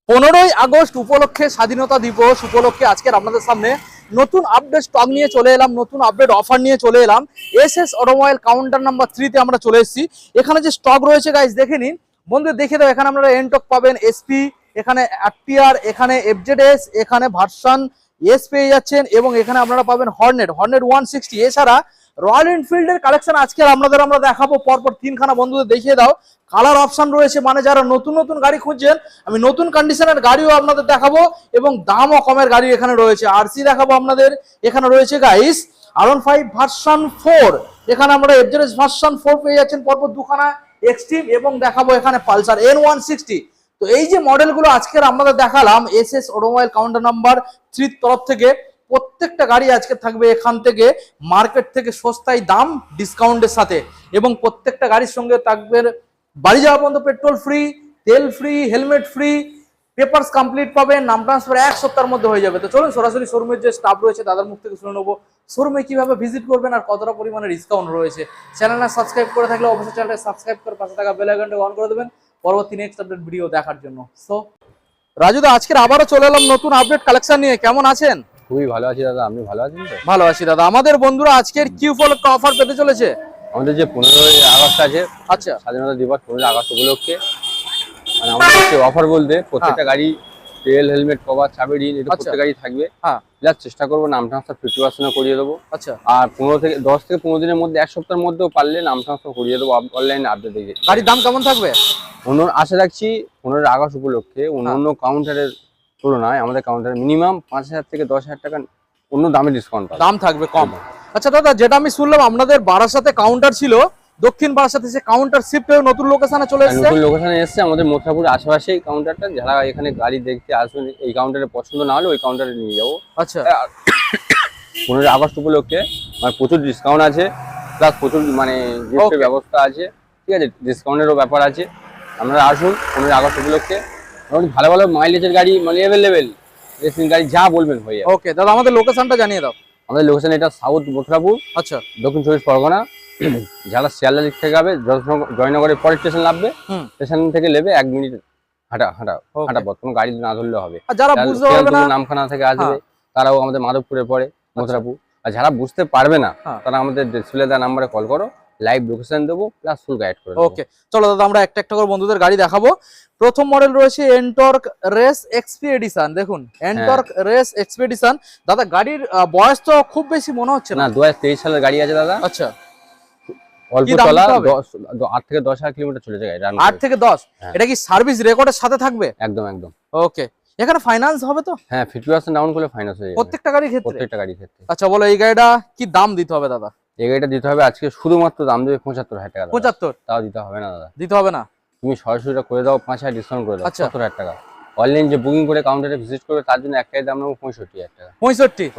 15ই August উপলক্ষে স্বাধীনতা দিবস উপলক্ষে আজকের আপনাদের সামনে নতুন আপডেট স্টক নিয়ে চলে এলাম, নতুন আপডেট অফার নিয়ে চলে এলাম। এসএস অটোমোবাইল কাউন্টার নাম্বার 3 তে আমরা চলে এসেছি। এখানে যে স্টক রয়েছে গাইস দেখে নিন, বন্ধু দেখে দাও। এখানে আপনারা এনটক পাবেন, এসপি, এখানে আরটিআর, এখানে এফজেডএস, এখানে ভার্সন এস পেয়ে যাচ্ছেন এবং এখানে আপনারা পাবেন হর্নেট 160। এছাড়া রয়্যাল এনফিল্ডের কালেকশন আজকে আমরা দেখাবো পরপর তিনখানা। বন্ধুদের দেখিয়ে দাও, কালার অপশন রয়েছে, মানে যারা নতুন নতুন গাড়ি খুঁজছেন আমি নতুন কন্ডিশনের গাড়িও আপনাদের দেখাবো এবং দামও কমের গাড়ি এখানে রয়েছে। আরসি দেখাবো আপনাদের, এখানে রয়েছে গাইস R15 ভার্সন 4, এখানে আমরা এফজেডএস ভার্সন 4 পেয়ে যাচ্ছেন পরপর দুখানা এক্সট্রিম, এবং দেখাবো এখানে পালসার N160। তো এই যে মডেলগুলো আজকের আমাদের দেখালাম এসএস অটোমোবাইল কাউন্টার নাম্বার 3 তরফ থেকে, প্রত্যেকটা গাড়ি আজকে থাকবে এখান থেকে মার্কেট থেকে সস্তায় দাম ডিসকাউন্টের সাথে, এবং প্রত্যেকটা গাড়ির সঙ্গে থাকবে বাড়ি যাওয়া পর্যন্ত পেট্রোল ফ্রি, তেল free, helmet free, papers complete পাবেন, নাম ট্রান্সফার 1 সপ্তাহের মধ্যে হয়ে যাবে। তো চলুন সরাসরি শোরুমের যে স্টাফ রয়েছে তাদের মুখ থেকে শুনে নেবো শোরুমে কিভাবে ভিজিট করবেন আর কতটা পরিমাণে ডিসকাউন্ট রয়েছে। চ্যানেলটা সাবস্ক্রাইব করে থাকলে অবশ্যই চ্যানেলটা সাবস্ক্রাইব করে পাশে থাকা বেল আইকনটা অন করে দেবেন পরবর্তী নেক্সট আপডেট ভিডিও দেখার জন্য। সো রাজুদা, আজকের আবারও চলে এলাম নতুন আপডেট কালেকশন নিয়ে। কেমন আছেন? খুবই ভালো আছি দাদা, আপনি ভালো আছেন তো? ভালো আছি দাদা। আমাদের বন্ধুরা আজকের কি উপলক্ষে অফার পেতে চলেছে? আমাদের যে 15ই আগস্ট আছে, আচ্ছা, স্বাধীনতা দিবস 15ই আগস্ট উপলক্ষে মানে আমাদের হচ্ছে অফার বলতে প্রত্যেকটা গাড়ি তেল, হেলমেট, কভার, চাবি, রিন এটা প্রত্যেক গাড়ি থাকবে। হ্যাঁ, প্লাস চেষ্টা করবো নাম ট্রান্সফার 50% করিয়ে দেবো। আচ্ছা, আর 10 থেকে 15 দিনের মধ্যে 1 সপ্তাহের মধ্যেও পারলে নাম ট্রান্সফার করিয়ে দেবো অনলাইনে আপডেট দেখে। গাড়ির দাম কেমন থাকবে? আশা রাখছি 15ই আগস্ট উপলক্ষে অন্য কাউন্টারের তুলনায় আমাদের কাউন্টারে মিনিমাম 5,000 থেকে 10,000 টাকা অন্য দামে ডিসকাউন্ট দাম থাকবে কম। আচ্ছা দাদা, যেটা আমি শুনলাম আপনাদের বারাসাতে কাউন্টার ছিল, দক্ষিণ বারাসাতে সে কাউন্টার শিফট হয়ে নতুন লোকেশনে চলে এসেছে। নতুন লোকেশনে এসেছে আমাদের মথুরাপুর আশেপাশেই কাউন্টারটা। যারা এখানে গাড়ি দেখতে আসবেন এই কাউন্টারে পছন্দ না হলে ওই কাউন্টারে নিয়ে যাবো। আচ্ছা, 15ই আগস্ট উপলক্ষে মানে প্রচুর ডিসকাউন্ট আছে, প্লাস প্রচুর মানে গিফটের ব্যবস্থা আছে, ঠিক আছে, ডিসকাউন্টেরও ব্যাপার আছে। আপনারা আসুন 15ই আগস্ট উপলক্ষে। ভালো ভালো মাইলেজের গাড়ি মানে অ্যাভেলেবেল রেসিং গাড়ি যা বলবেন হয়ে যাবে। ওকে দাদা, আমাদের লোকেশনটা জানিয়ে দাও। আমাদের লোকেশন এটা সাউথ মথুরাপুর, আচ্ছা, দক্ষিণ 24 পরগনা। যারা শিয়ালদা দিক থেকে যাবে জয়নগরের পরের স্টেশন নামবে, স্টেশন থেকে নেবে 1 মিনিট হাঁটা পথ, কোনো গাড়ি না ধরলে হবে। যারা বুঝতে পারবে না, নামখানা থেকে আসবে তারাও আমাদের মাধবপুরে পড়ে মথুরাপুর। আর যারা বুঝতে পারবে না তারা আমাদের ডিসপ্লে দেওয়া নাম্বারে কল করো, লাইভ লোকেশন দেবো প্লাস ফুল গাইড করে দেবো। ওকে চলো দাদা, আমরা একটা একটা করে বন্ধুদের গাড়ি দেখাবো। প্রথম মডেল রয়েছে এনটর্ক রেস এক্সপি এডিশন। দেখুন এনটর্ক রেস এক্সপি এডিশন। দাদা গাড়ির বয়স তো খুব বেশি মনে হচ্ছে না। 2023 সালের গাড়ি আছে দাদা। আচ্ছা, অল্প চলা, 8 থেকে 10,000 কিলোমিটার চলে যায়। 8 থেকে 10। এটা কি সার্ভিস রেকর্ডের সাথে থাকবে? একদম একদম। ওকে, এখানে ফাইনান্স হবে তো? হ্যাঁ, 50% ডাউন করলে ফাইনান্স হয়ে যাবে প্রত্যেকটা গাড়ির ক্ষেত্রে? প্রত্যেকটা গাড়ির ক্ষেত্রে। আচ্ছা বলো, এই গাড়িটা কি দাম দিতে হবে দাদা? এই গাড়িটা দিতে হবে আজকে শুধুমাত্র দাম দেবে 75,000 টাকা। 75? তাও দিতে হবে না দাদা, দিতে হবে না। তুমি সরাসরি করে দাও, 5,000 ডিসকাউন্ট করে দাও, আচ্ছা, 70,000 টাকা। অনলাইন যে বুকিং করে কাউন্টারে ভিজিট করবে তার জন্য একটাই দাম নেবো 65,000 টাকা। 65?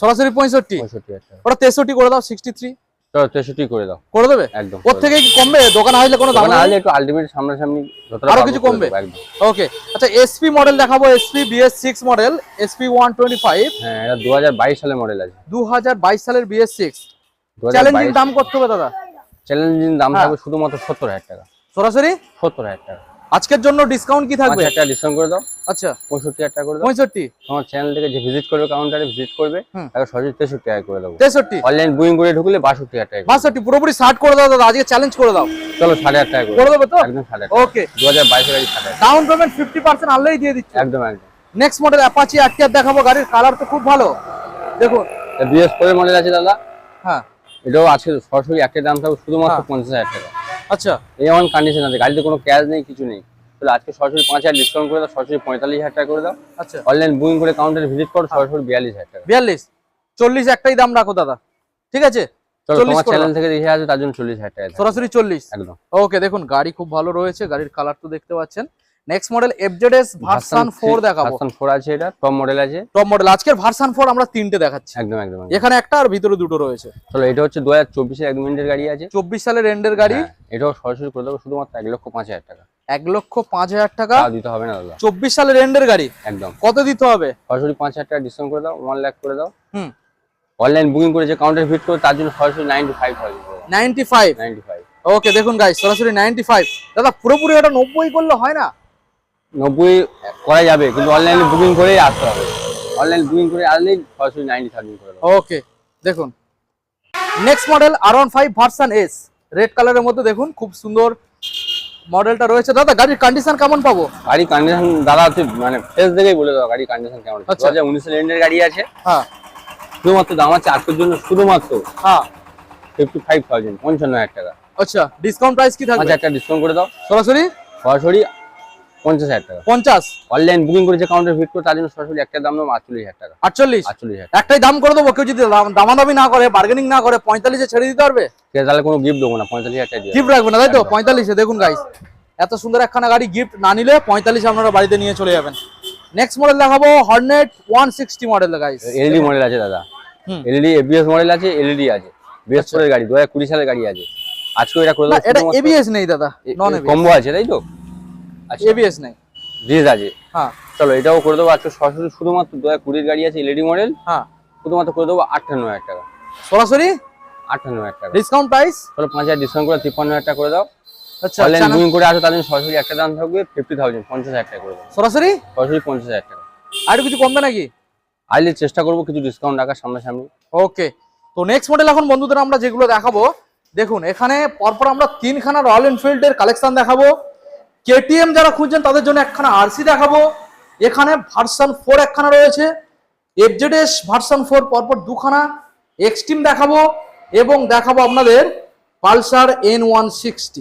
সরাসরি 65? ওটা 63 করে দাও, 63। চলো 63 করে দাও। করে দেবে একদম। ওর থেকে কি কমবে? দোকানে আসলে কোনো দাম না, আসলে একটু আলটিমেট সামনাসামনি আরো কিছু কমবে। একদম। ওকে আচ্ছা, এসপি মডেল দেখাবো, এসপি BS6 মডেল, এসপি 125। হ্যাঁ, এটা 2022 সালের মডেল আছে। 2022 সালের BS6। চ্যালেঞ্জিং দাম কত হবে দাদা? চ্যালেঞ্জিং দাম থাকবে শুধুমাত্র 70,000 টাকা। সরাসরি 70,000 টাকা। আজকের জন্য ডিসকাউন্ট কি থাকবে? 5,000 টাকা ডিসকাউন্ট করে দাও। আচ্ছা, 65,000 টাকা করে দাও। 65? তোমার চ্যানেল থেকে যে ভিজিট করবে কাউন্টারে ভিজিট করবে তাকে সরাসরি 63 টাকা করে দেবো। 63? অনলাইন বুকিং করে ঢুকলে 62,000 টাকা। 62 পুরোপুরি 60 করে দাও দাদা, আজকে চ্যালেঞ্জ করে দাও। চলো 60,000 টাকা করে দেবে তো? একদম 60,000। ওকে, 2022 এর গাড়ি 60,000। ডাউন পেমেন্ট 50% আনলেই দিয়ে দিচ্ছি। একদম একদম। নেক্সট মডেল অ্যাপাচি আরটিআর দেখাবো। গাড়ির কালার তো খুব ভালো, দেখুন। BS4 এর মডেল আছে দাদা। হ্যাঁ, এটাও আছে সরাসরি একটা দাম থাকবে শুধুমাত্র 50,000 টাকা। আচ্ছা, এই অন কন্ডিশন আছে, গাড়িতে কোনো ক্যাশ নেই, কিছু নেই। তাহলে আজকে সরাসরি 5,000 ডিসকাউন্ট করে দাও, সরাসরি 45,000 টাকা করে দাও। আচ্ছা, অনলাইন বুকিং করে কাউন্টারে ভিজিট করো, সরাসরি 42,000 টাকা। 42? 40 একটাই দাম রাখো দাদা, ঠিক আছে? চলো তোমার চ্যানেল থেকে দেখে আসবে তার জন্য 40,000 টাকা সরাসরি 40 একদম। ওকে, দেখুন গাড়ি খুব ভালো রয়েছে, গাড়ির কালার তো দেখতে পাচ্ছেন। নেক্সট মডেল এফজেডএস ভার্সন 4 দেখাবো। ভার্সন 4 আছে, এটা টপ মডেল আছে। টপ মডেল আজকের ভার্সন 4 আমরা তিনটে দেখাচ্ছি। একদম একদম। এখানে একটা আর ভিতরে দুটো রয়েছে। চলো এটা হচ্ছে 2024 এর এগ্রিমেন্টের গাড়ি আছে, 24 সালের এন্ডের গাড়ি। এটাও সরাসরি করে দেবো শুধুমাত্র 1,05,000 টাকা। 1,05,000 টাকা দিতে হবে না দাদা। 24 সালের এন্ডের গাড়ি একদম। কত দিতে হবে? সরাসরি 5,000 টাকা ডিসকাউন্ট করে দাও, 1 লাখ করে দাও। অনলাইন বুকিং করে যে কাউন্টার ভিজিট করে তার জন্য সরাসরি 95,000। ওকে, দেখুন গাইস সরাসরি 95। দাদা পুরোপুরি ওটা 90 করলে হয় না? 90 করা যাবে, কিন্তু অনলাইনে বুকিং করেই আসতে হবে। অনলাইন বুকিং করে আসলেই সরাসরি 90,000 করে দেবো। ওকে, দেখুন next model R15 version S, red কালারের মধ্যে দেখুন খুব সুন্দর মডেলটা রয়েছে। দাদা গাড়ির কন্ডিশন কেমন পাবো? গাড়ি কন্ডিশন দাদা হচ্ছে মানে ফেস দেখেই বলে দাও গাড়ি কন্ডিশন কেমন আছে। আচ্ছা। 2019 এর গাড়ি আছে, হ্যাঁ শুধুমাত্র দাম আছে আজকের জন্য শুধুমাত্র হ্যাঁ 55,000, 55,000 টাকা। আচ্ছা, ডিসকাউন্ট প্রাইস কি থাকবে? 5,000 টাকা ডিসকাউন্ট করে দাও, সরাসরি সরাসরি 50,000 টাকা। 50, অনলাইন বুকিং করেছে কাউন্টার ভিজিট করে, তার জন্য সরাসরি একটা দাম নেবো 48,000 টাকা। 48, 48,000 একটাই দাম করে দেবো। কেউ যদি দামাদামি না করে, বার্গেনিং না করে 45-এ ছেড়ে দিতে পারবে? ঠিক আছে, তাহলে কোনো গিফট দেবো না, 45,000 টাকা দিয়ে গিফট রাখবে না, তাই তো? 45-এ দেখুন গাইস, এত সুন্দর একখানা গাড়ি গিফট না নিলে 45-এ আপনারা বাড়িতে নিয়ে চলে যাবেন। নেক্সট মডেল দেখাবো Hornet 160 model guys. LED model আছে দাদা, এলইডি এবিএস মডেল আছে, এলইডি আছে, বেস করে গাড়ি 2020 সালের গাড়ি আছে। আজকে এটা করে না, দেবো, এটা এবিএস নেই দাদা, নন এবিএস, কম্বো আছে তাই তো? আচ্ছা, এবিএস নেই। ডিজ আছে, হ্যাঁ চলো এটাও করে দেবো আজকে সরাসরি। শুধুমাত্র 2020 গাড়ি আছে, এলইডি মডেল, হ্যাঁ শুধুমাত্র করে দেবো 58,000 টাকা। সরাসরি 58,000 টাকা, ডিসকাউন্ট প্রাইস। চলো 5,000 ডিসকাউন্ট করে 53,000 টাকা করে দাও। আচ্ছা, অনলাইন বুকিং করে আসো, তার জন্য সরাসরি একটা দাম থাকবে 50,000, 50,000 টাকা করে দেবো, সরাসরি সরাসরি 50,000 টাকা। আর কিছু কমবে নাকি? আইলে চেষ্টা করবো কিছু ডিসকাউন্ট রাখার সামনাসামনি। ওকে, তো নেক্সট মডেল এখন বন্ধুদের আমরা যেগুলো দেখাবো, দেখুন এখানে পরপর আমরা 3খানা রয়্যাল এনফিল্ডের কালেকশন দেখাবো। কেটিএম যারা খুঁজছেন তাদের জন্য একখানা আরসি দেখাবো। এখানে ভার্সন 4 একখানা রয়েছে, এফজেডএস ভার্সন 4 পরপর 2খানা, এক্সট্রিম দেখাবো এবং দেখাবো আপনাদের পালসার N160।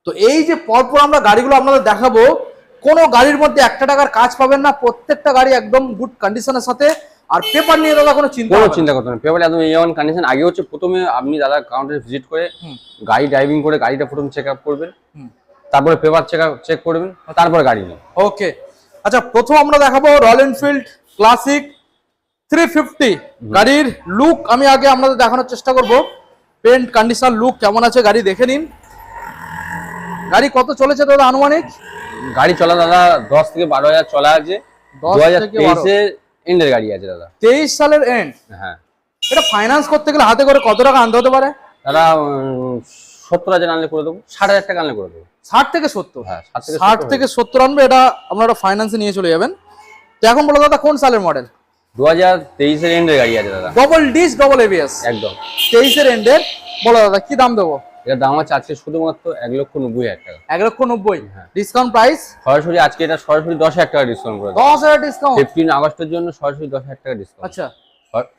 তো এই যে পরপর আমরা গাড়িগুলো আপনাদের দেখাবো, কোনো গাড়ির মধ্যে একটা টাকার কাজ পাবেন না, প্রত্যেকটা গাড়ি একদম গুড কন্ডিশনের সাথে। আর পেপার নিয়ে দাদা কোনো চিন্তা কোনো হবে না। চিন্তা করতে হবে, পেপার একদম A1 কন্ডিশন। আগে হচ্ছে প্রথমে আপনি দাদা কাউন্টারে ভিজিট করে হুম। গাড়ি ড্রাইভিং করে গাড়িটা প্রথম চেক আপ করবেন, হুম। তারপরে পেপার চেক করবেন, তারপরে গাড়ি নিন। ওকে, আচ্ছা প্রথম আমরা দেখাবো রয়্যাল এনফিল্ড ক্লাসিক 350 গাড়ির লুক। আমি আগে আপনাদের দেখানোর চেষ্টা করব পেন্ট কন্ডিশন লুক কেমন আছে, গাড়ি দেখে নিন। গাড়ি কত চলেছে দাদা আনুমানিক? গাড়ি চলা দাদা 10 থেকে 12,000 চলা আছে। 10 থেকে 2023 এর এন্ডের গাড়ি আছে দাদা। 23 সালের এন্ড। হ্যাঁ, এটা ফাইন্যান্স করতে গেলে হাতে করে কত টাকা আনতে হতে পারে? দাদা 70,000 আনলে করে দেবো, 60,000 টাকা আনলে করে দেবো। 60 থেকে 70। হ্যাঁ, 60 থেকে 70 আনবে, এটা আপনারা ফাইন্যান্সে নিয়ে চলে যাবেন। তো এখন বলো দাদা কোন সালের মডেল? 2023 এর এন্ডের গাড়ি আছে দাদা, ডবল ডিস ডবল এবিএস, একদম 23 এর এন্ডের। বলো দাদা কি দাম দেবো? এর দাম আছে আজকে শুধুমাত্র 1,90,000 টাকা। 1,90,000 হ্যাঁ। ডিসকাউন্ট প্রাইস সরাসরি আজকে এটা সরাসরি 10,000 টাকা ডিসকাউন্ট করে দেবো। 10,000 ডিসকাউন্ট। 15 আগস্টের জন্য সরাসরি 10,000 টাকা ডিসকাউন্ট। আচ্ছা,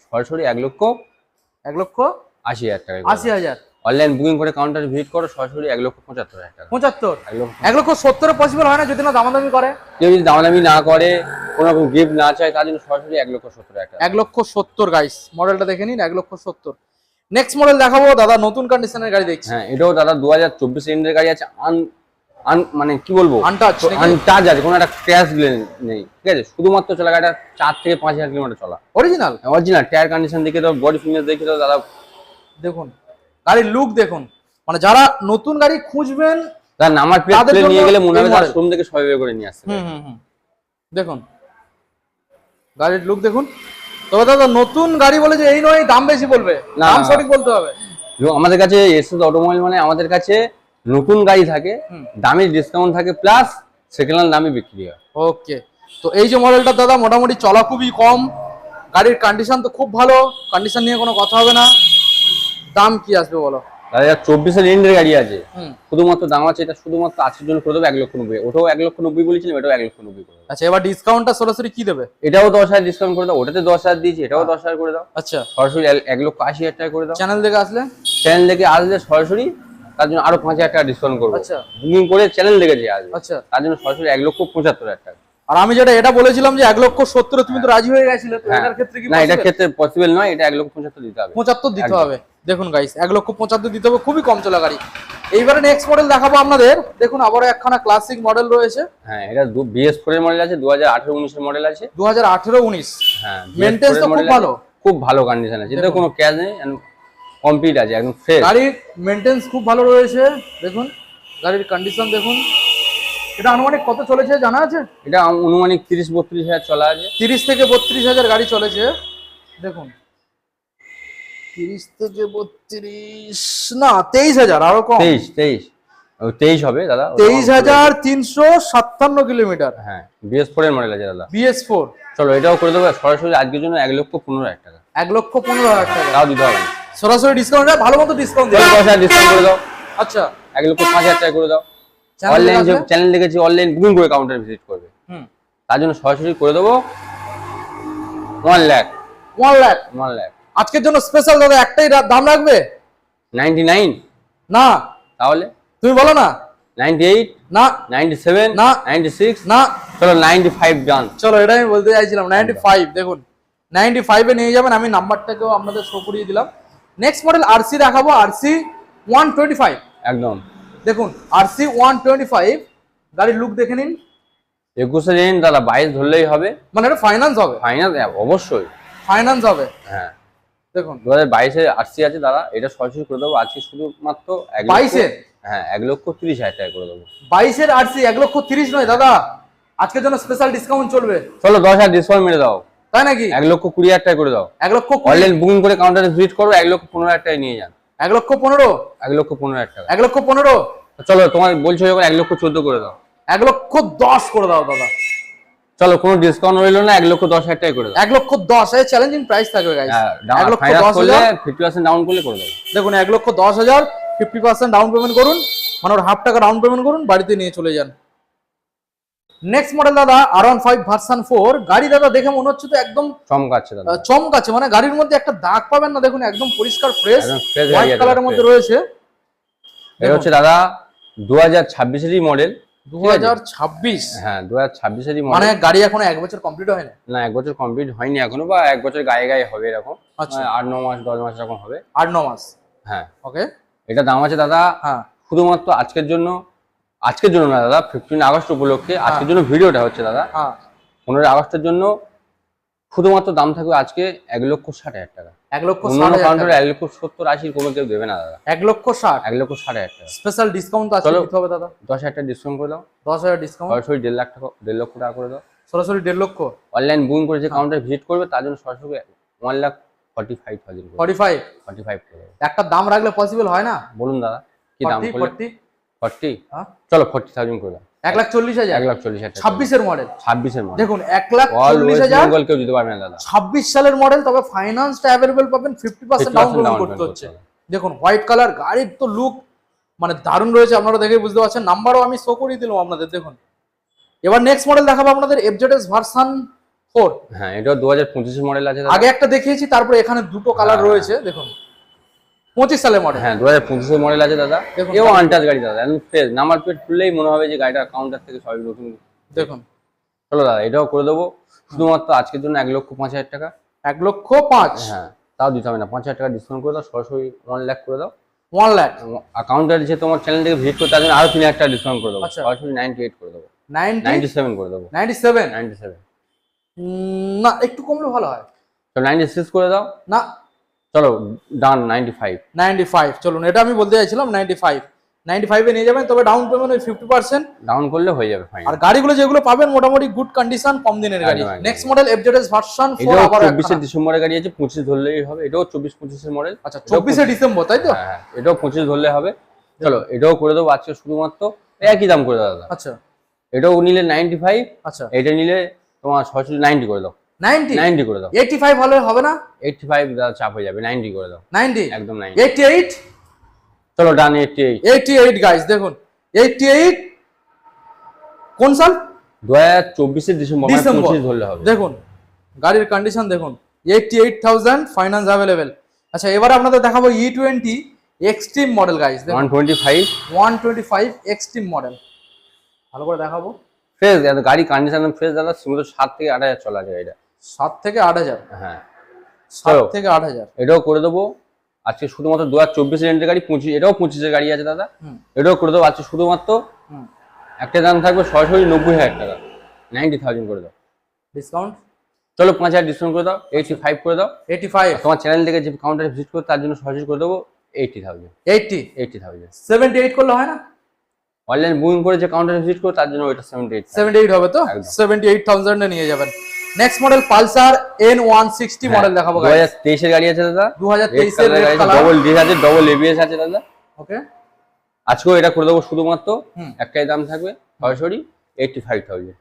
সরাসরি 1,80,000 টাকা। 1,80,000। অনলাইন বুকিং করে কাউন্টারে ভিজিট করো, সরাসরি 1,75,000 টাকা। 75, 1,70,000 1,70,000 পসিবল হয় না যদি না দামাদামি করে? কেউ যদি দামাদামি না করে, কোনো রকম গিফট না চায়, তার জন্য সরাসরি 1,70,000 টাকা। 1,70,000 গাইস, মডেলটা দেখে নিন 1,70,000। নেক্সট মডেল দেখাবো দাদা, নতুন কন্ডিশনের গাড়ি দেখছি। হ্যাঁ, এটাও দাদা 2024 এন্ডের গাড়ি আছে। মানে কি বলবো, আনটাচ নাকি? আনটাচ আছে, কোনো একটা ক্র্যাশ নেই, ঠিক আছে। শুধুমাত্র চলা গাড়িটা 4 থেকে 5,000 কিলোমিটার চলা, অরিজিনাল। অরিজিনাল। টায়ার কন্ডিশন দেখে দাও, বডি ফিটনেস দেখে দাও দাদা। দেখুন গাড়ির লুক দেখুন, মানে যারা নতুন গাড়ি খুঁজবেন তার নাম্বার প্লেট তাদের নিয়ে জন্য গেলে মনে এই হবে তার model। শোরুম থেকে সবাই করে নিয়ে আসছে। দেখুন গাড়ির লুক দেখুন। তবে দাদা নতুন গাড়ি বলে যে এই নয় দাম বেশি বলবে, না, দাম না। সঠিক বলতে হবে। আমাদের কাছে এসএস অটোমোবাইল মানে আমাদের কাছে নতুন গাড়ি থাকে, দামে ডিসকাউন্ট থাকে, প্লাস সেকেন্ড হ্যান্ড দামে বিক্রি হয়। ওকে, তো এই যে মডেলটা দাদা মোটামুটি চলা খুবই কম, গাড়ির কন্ডিশন তো খুব ভালো, কন্ডিশন নিয়ে কোনো কথা হবে না। দাম কি আসবে বলো? 2024 এর এন্ডের গাড়ি আছে, হুম। শুধুমাত্র দাম আছে এটা শুধুমাত্র আজকের জন্য করে দেবো 1,90,000। ওটাও 1,90,000 বলেছিলাম, এটাও 1,90,000 করে দেবো। আচ্ছা, এবার ডিসকাউন্টটা সরাসরি কি দেবে? এটাও 10,000 ডিসকাউন্ট করে দাও, ওটাতে 10,000 দিয়েছি, এটাও 10,000 করে দাও। আচ্ছা, সরাসরি 1,80,000 টাকা করে দাও। চ্যানেল দেখে আসলে? চ্যানেল থেকে আসলে সরাসরি তার জন্য আরো 5,000 টাকা ডিসকাউন্ট করবো। আচ্ছা। বুকিং করে চ্যানেল দেখে যে আসবে, আচ্ছা, তার জন্য সরাসরি 1,75,000 টাকা। আর আমি যেটা এটা বলেছিলাম যে 1,70,000 তুমি তো রাজি হয়ে গেছিলে, তো এটার ক্ষেত্রে কি না, এটার possible? ক্ষেত্রে পসিবল নয়, এটা 1,75,000 দিতে হবে। 75 দিতে একদম। হবে। দেখুন গাইস 1,75,000 দিতে হবে, খুবই কম চলা গাড়ি। এইবারে নেক্সট মডেল দেখাবো আপনাদের। দেখুন আবারও একখানা ক্লাসিক মডেল রয়েছে, হ্যাঁ, এটা BS4 এর মডেল আছে, 2018-19 এর মডেল আছে। 2018-19। হ্যাঁ, মেইনটেন্স তো খুব ভালো, খুব ভালো কন্ডিশন আছে, এতে কোনো ক্যাশ নেই, কমপ্লিট আছে, একদম ফ্রেশ। গাড়ির মেইনটেন্স খুব ভালো রয়েছে। দেখুন গাড়ির কন্ডিশন দেখুন। এটা আনুমানিক কত চলেছে জানা আছে? এটা আনুমানিক 30-32,000 চলা আছে। 30 থেকে 32,000 গাড়ি চলেছে। দেখুন 30 থেকে 32 না 23,000, আরো কম। 23 হবে দাদা। 23,307 57 কিলোমিটার। হ্যাঁ BS4 এর মডেল আছে দাদা। BS4। চলো এটাও করে দেবো সরাসরি আজকের জন্য 1,15,000 টাকা। 1,15,000 টাকা তাও দিতে হবে না। সরাসরি ডিসকাউন্ট, ভালো মতো ডিসকাউন্ট চলো দিন। 10,000 ডিসকাউন্ট করে দাও। আচ্ছা 1,05,000 টাকা করে দাও। অনলাইন যে চ্যানেল দেখেছি অনলাইন বুকিং করে কাউন্টার ভিজিট করবে, তার জন্য সরাসরি করে দেবো 1 লাখ। 1 লাখ। 1 লাখ আজকের জন্য স্পেশাল দাদা, একটাই দাম রাখবে? 99 না তাহলে তুমি বলো না। 98 না 97 না 96 না। চলো 95 ডান। চলো এটাই আমি বলতে চাইছিলাম, 95। দেখুন 95 এ নিয়ে যাবেন, আমি নাম্বারটাকেও আপনাদের শো করিয়ে দিলাম। নেক্সট মডেল আরসি দেখাবো, আরসি 125। একদম দেখুন আরসি 125, গাড়ির লুক দেখে নিন। 21 নিন দাদা, 22 ধরলেই হবে। মানে এটা ফাইন্যান্স হবে? ফাইনাল অবশ্যই ফাইন্যান্স হবে। হ্যাঁ দেখুন 2022 এ আরসি আছে দাদা, এটা সরাসরি করে দেবো আজকে শুধুমাত্র 22 এর? হ্যাঁ 1,30,000 টাকা করে দেবো। 22 এর আরসি 1,30,000 নয় দাদা, আজকের জন্য স্পেশাল ডিসকাউন্ট চলবে। চলো 10,000 ডিসকাউন্ট মেরে দাও। তাই নাকি? 1,20,000 টাকা করে দাও। 1,20,000। অনলাইন বুকিং করে কাউন্টারে ভিজিট করো, 1,15,000 টাকা নিয়ে যান। 1,15,000। 1,15,000 টাকা। 1,15,000। চলো তোমার বলছো যখন 1,14,000 করে দাও। 1,10,000 করে দাও দাদা। চলো কোনো ডিসকাউন্ট হইলো না, 1,10,000 টাকা করে দাও। 1,10,000 এর চ্যালেঞ্জিং প্রাইস থাকবে গাইস। হ্যাঁ 1,10,000 50% ডাউন করলে করে দেবো। দেখুন 1,10,000 50% ডাউন পেমেন্ট করুন, মানে ওর হাফ টাকা ডাউন পেমেন্ট করুন, বাড়িতে নিয়ে চলে যান। নেক্সট মডেল দাদা R15 ভার্সন 4। গাড়ি দাদা দেখে মনে হচ্ছে তো একদম চমকাচ্ছে দাদা। চমকাচ্ছে, মানে গাড়ির মধ্যে একটা দাগ পাবেন না। দেখুন একদম পরিষ্কার ফ্রেশ একদম fresh গাড়ি হোয়াইট আছে, কালারের মধ্যে fresh। রয়েছে। এটা হচ্ছে দাদা 2026 এরই মডেল। 2026? হ্যাঁ 2026 এরই মানে মডেল। গাড়ি এখন 1 বছর কমপ্লিট হয়নি? না 1 বছর কমপ্লিট হয়নি এখনো, বা 1 বছর গায়ে গায়ে হবে এরকম। আচ্ছা। 8-9 মাস 10 মাস এরকম হবে। 8-9 মাস। হ্যাঁ ওকে। এটা দাম আছে দাদা হ্যাঁ শুধুমাত্র আজকের জন্য না দাদা, 15 আগস্ট উপলক্ষে আজকের জন্য ভিডিওটা হচ্ছে দাদা। হ্যাঁ 15 আগস্টের জন্য শুধুমাত্র দাম থাকবে আজকে 1,60,000 টাকা। 1,60,000 কাউন্টারে 1,70-80 কমে কেউ দেবে না দাদা। 1,60,000 1,60,000 টাকা। স্পেশাল ডিসকাউন্ট তো আজকে চলো। দিতে হবে দাদা। 10,000 টাকা ডিসকাউন্ট করে দাও। 10,000 ডিসকাউন্ট। সরাসরি 1.5 লাখ টাকা 1.5 লক্ষ টাকা করে দাও। সরাসরি 1.5 লক্ষ। অনলাইন বুকিং করে যে কাউন্টারে ভিজিট করবে তার জন্য সরাসরি 1,45,000 করে 45? 45 করে দাও। একটা দাম রাখলে পসিবল হয় না? বলুন দাদা কি দাম 40? করলে? 40? হ্যাঁ চলো 40,000 করে দাও। 1,40,000? 1,40,000 টাকা। 26 এর মডেল। 26 এর মডেল। দেখুন অল ওয়েস্ট 1,40,000। বেঙ্গল কেউ দিতে পারবে না দাদা। 26 সালের মডেল, তবে ফাইন্যান্সটা অ্যাভেলেবল পাবেন, 50% ডাউন পেমেন্ট করতে হচ্ছে। দেখুন হোয়াইট কালার, গাড়ির তো লুক মানে দারুণ রয়েছে, আপনারা দেখে বুঝতে পারছেন। নাম্বারও আমি শো করিয়ে দিলাম আপনাদের। দেখুন এবার নেক্সট মডেল দেখাবো আপনাদের FZS ভার্সন 4। হ্যাঁ এটা 2025 এর মডেল আছে দাদা। আগে একটা দেখিয়েছি, তারপরে এখানে দুটো কালার রয়েছে। দেখুন 25 সালের মডেল। হ্যাঁ 2025 এর মডেল আছে দাদা। দেখুন। এও আনটাচ গাড়ি দাদা, একদম ফ্রেশ। নাম্বার প্লেট খুললেই মনে হবে যে গাড়িটা কাউন্টার থেকে সবই নতুন। দেখুন চলো দাদা এটাও করে দেবো শুধুমাত্র আজকের জন্য 1,05,000 টাকা। 1,05,000। হ্যাঁ তাও দিতে হবে না, 5,000 টাকা ডিসকাউন্ট করে দাও, সরাসরি 1 লাখ করে দাও। 1 লাখ। কাউন্টারে যে তোমার চ্যানেল থেকে ভিজিট করতে তার জন্য আরো 3,000 টাকা ডিসকাউন্ট করে দেবো। আচ্ছা। সরাসরি 98 করে দেবো। 97 করে দেবো। 97? না একটু কমলে ভালো হয়। তো 96 করে দাও। না চলো ডান 95। 95 চলুন, এটা আমি বলতে চাইছিলাম। 95 এ নিয়ে যাবেন, তবে ডাউন পেমেন্ট ওই 50%। ডাউন করলে হয়ে যাবে ফাইন। আর গাড়িগুলো যেগুলো পাবেন মোটামুটি গুড কন্ডিশন, কম দিনের গাড়ি। একদম, একদম। Next model FZS version 4। এটাও আবার 24 ডিসেম্বরের গাড়ি আছে, 25 ধরলেই হবে। এটাও 24-25 এর মডেল। আচ্ছা 24 ডিসেম্বর তাই তো? হ্যাঁ এটাও 25 ধরলে হবে। চলো এটাও করে দেবো আজকে শুধুমাত্র একই দাম করে দাও দাদা। আচ্ছা এটাও নিলে 95, আচ্ছা এটা নিলে তোমার সরাসরি 90 করে দাও। 90 করে দাও। 85 হলে হবে না? 85 দাদা চাপ হয়ে যাবে, 90 করে দাও। 90? একদম 90। 88? চলো ডান 88। 88 গাইস দেখুন 88 কোন সাল? 2024 এর ডিসেম্বর, মানে ডিসেম্বর 25 ধরলে হবে। দেখুন গাড়ির কন্ডিশন দেখুন, 88,000 ফাইন্যান্স অ্যাভেলেবেল। আচ্ছা এবার আপনাদের দেখাবো E20 এক্সট্রিম মডেল গাইস। দেখুন 125 125 এক্সট্রিম মডেল, ভালো করে দেখাবো। ফ্রেশ গাড়ি কন্ডিশন ফ্রেশ দাদা। সিমতো 7 থেকে 8,000 চলা যায় এটা। 7 থেকে 8,000? হ্যাঁ 7 থেকে 8,000। এটাও করে দেবো আজকে শুধুমাত্র 2024 এর গাড়ি। 25 এটাও 25 এর গাড়ি আছে দাদা। এটাও করে দেবো আজকে শুধুমাত্র একটা দাম থাকবে সরাসরি 90,000 টাকা। 90,000 করে দাও ডিসকাউন্ট। চলো 5,000 ডিসকাউন্ট করে দাও, 85 করে দাও। 85? তোমার চ্যানেল থেকে যে কাউন্টারে ভিজিট করো তার জন্য সরাসরি করে দেবো 80,000। 80? 78 করলে হয় না? অনলাইন বুকিং করে যে কাউন্টারে ভিজিট করো তার জন্য ওইটা 78 হবে তো? 78,000 এ নিয়ে যাবেন। Next model Pulsar N160 model দেখাবো গাইস। 2023 এর গাড়ি আছে দাদা। 2023 এর রেড কালার। ডবল ডিস আছে, ডবল এবিএস আছে দাদা। ওকে আজকেও এটা করে দেবো শুধুমাত্র একটাই দাম থাকবে সরাসরি 85,000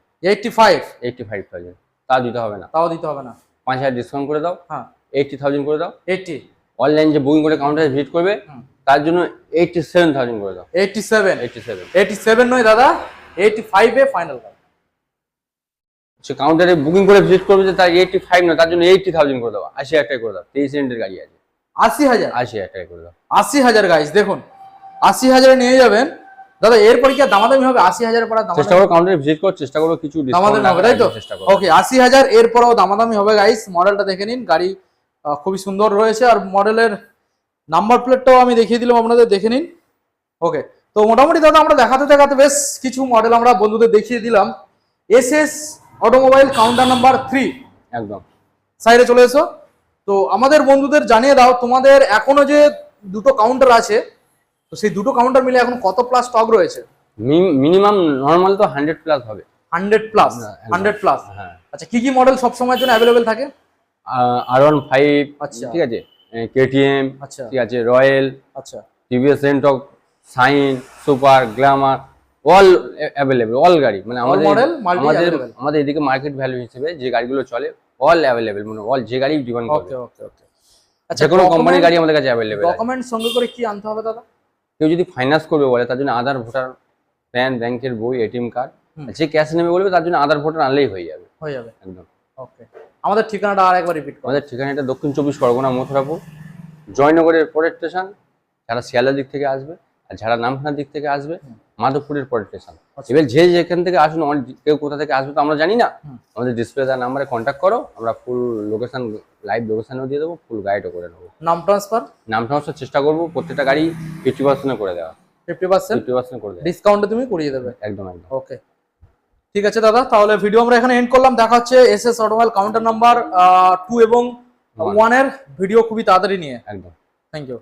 85 তা দিতে হবে না, তাও দিতে হবে না। 5,000 ডিসকাউন্ট করে দাও, হ্যাঁ 80,000 করে দাও। 80 অনলাইন যে বুকিং করে কাউন্টারে ভিজিট করবে তার জন্য 87,000 করে দাও। 87 নয় দাদা, 85 এ ফাইনাল। সে কাউন্টারে বুকিং করে ভিজিট করবে যে তার 85 না, তার জন্য 80,000 করে দাও, 80,000 টাকা করে দাও। 23 সিলিন্ডার গাড়ি আছে, 80,000 80,000 টাকা করে দাও। 80,000 গাইস দেখুন, 80,000 নিয়ে যাবেন দাদা। এরপরে কি আর দামাদামি হবে? 80,000 পরে চেষ্টা করো কাউন্টারে ভিজিট করার চেষ্টা করো, কিছু দামাদামি ডিসকাউন্ট হবে তাই তো? চেষ্টা করো। ওকে 80,000 এরপরেও দামাদামি হবে গাইস। মডেলটা দেখে নিন, গাড়ি খুবই সুন্দর রয়েছে আর মডেলের নাম্বার প্লেটটাও আমি দেখিয়ে দিলাম আপনাদের, দেখে নিন। ওকে, তো মোটামুটি দাদা আমরা দেখাতে দেখাতে বেশ কিছু মডেল আমরা বন্ধুদের দেখিয়ে দিলাম। এসএস অটোমোবাইল কাউন্টার নাম্বার 3 একদম সাইডে চলে এসো। তো আমাদের বন্ধুদের জানিয়ে দাও তোমাদের এখনো যে দুটো কাউন্টার আছে, তো সেই দুটো কাউন্টার মিলে এখন কত প্লাস স্টক রয়েছে? মিনিমাম নরমাল তো 100 প্লাস হবে। 100 প্লাস। 100 প্লাস। হ্যাঁ। আচ্ছা, কি কি মডেল সব সময়ের জন্য অ্যাভেলেবেল থাকে? R15, আচ্ছা ঠিক আছে, কেটিএম, আচ্ছা ঠিক আছে, রয়্যাল, আচ্ছা টিভিএস রেন্টক, Shine, super, Glamour, all available, all গাড়ি মানে আমাদের model, multi আমাদের available। আমাদের এদিকে মার্কেট ভ্যালু হিসেবে যে গাড়িগুলো চলে অল অ্যাভেলেবেল, মানে অল যে গাড়ি ডিমান্ড করবে। ওকে ওকে ওকে। আচ্ছা, যে কোনো কোম্পানির গাড়ি আমাদের কাছে অ্যাভেলেবেল আছে। ডকুমেন্ট সঙ্গে করে কি আনতে হবে দাদা? কেউ যদি ফাইন্যান্স করবে বলে তার জন্য আধার, ভোটার, প্যান, ব্যাংকের বই, এটিএম কার্ড। যে ক্যাশ নেবে বলবে তার জন্য আধার, ভোটার আনলেই হয়ে যাবে। হয়ে যাবে একদম। ওকে, আমাদের ঠিকানাটা আরেকবার রিপিট করুন। আমাদের ঠিকানাটা দক্ষিণ 24 পরগনা, মথুরাপুর, জয়নগরের পরের স্টেশন। যারা শিয়ালদার দিক থেকে আসবে আর যারা নামখানার দিক থেকে আসবে মাধবপুরের পরের স্টেশন। এবার যে যেখান থেকে আসুন, কেউ কোথা থেকে আসবে তো আমরা জানি না, আমাদের ডিসপ্লে দেওয়ার নাম্বারে কন্ট্যাক্ট করো, আমরা ফুল লোকেশন, লাইভ লোকেশনও দিয়ে দেবো, ফুল গাইডও করে নেবো। নাম ট্রান্সফার চেষ্টা করবো প্রত্যেকটা গাড়ি 50% করে দেওয়া। 50% করে দেওয়া, ডিসকাউন্টে তুমি করিয়ে দেবে। একদম একদম। ওকে, ঠিক আছে দাদা, তাহলে ভিডিও আমরা এখানে এন্ড করলাম। দেখা হচ্ছে এসএস অটোমোবাইল কাউন্টার নাম্বার 2 এবং 1 এর ভিডিও খুবই তাড়াতাড়ি নিয়ে। একদম। Thank you.